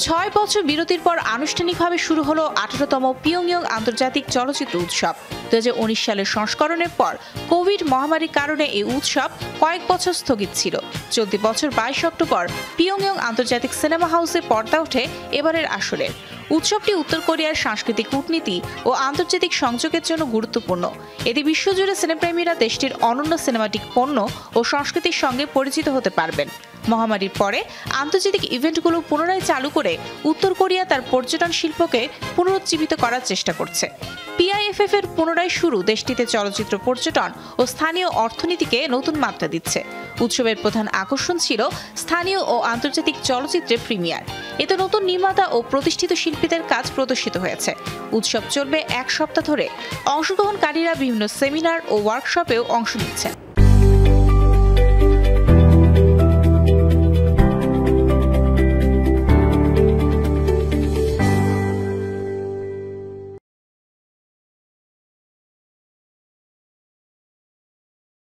৬ বছর বিরতির পর আনুষ্ঠানিকভাবে শুরু হলো ১৮তম পিয়ংইয়ং আন্তর্জাতিক চলচ্চিত্র উৎসব। ২০১৯ সালের সংস্করণের পর কোভিড মহামারীর কারণে এই উৎসব কয়েক বছর স্থগিত ছিল। চলতি বছর ২২ অক্টোবর পিয়ংইয়ং আন্তর্জাতিক সিনেমা হাউসে পর্দা ওঠে এবারের আসরের। উৎসবটি উত্তর কোরিয়ার সাংস্কৃতিক কূটনীতি ও আন্তর্জাতিক সংযোগের জন্য গুরুত্বপূর্ণ। এতে বিশ্বজুড়ে সিনেপ্রেমীরা দেশটির অনন্য সিনেমাটিক পণ্য ও সংস্কৃতির সঙ্গে পরিচিত হতে পারবেন। মহামারীর পরে আন্তর্জাতিক ইভেন্টগুলো পুনরায় চালু করে উত্তর কোরিয়া তার পর্যটন শিল্পকে পুনরুজ্জীবিত করার চেষ্টা করছে। পিআইএফএফ এর পুনরায় শুরু দেশটিতে চলচ্চিত্র পর্যটন ও স্থানীয় অর্থনীতিকে নতুন মাত্রা দিচ্ছে। উৎসবের প্রধান আকর্ষণ ছিল স্থানীয় ও আন্তর্জাতিক চলচ্চিত্রের প্রিমিয়ার। এতে নতুন নির্মাতা ও প্রতিষ্ঠিত শিল্পীদের কাজ প্রদর্শিত হয়েছে। উৎসব চলবে এক সপ্তাহ ধরে। অংশগ্রহণকারীরা বিভিন্ন সেমিনার ও ওয়ার্কশপেও অংশ নিচ্ছেন।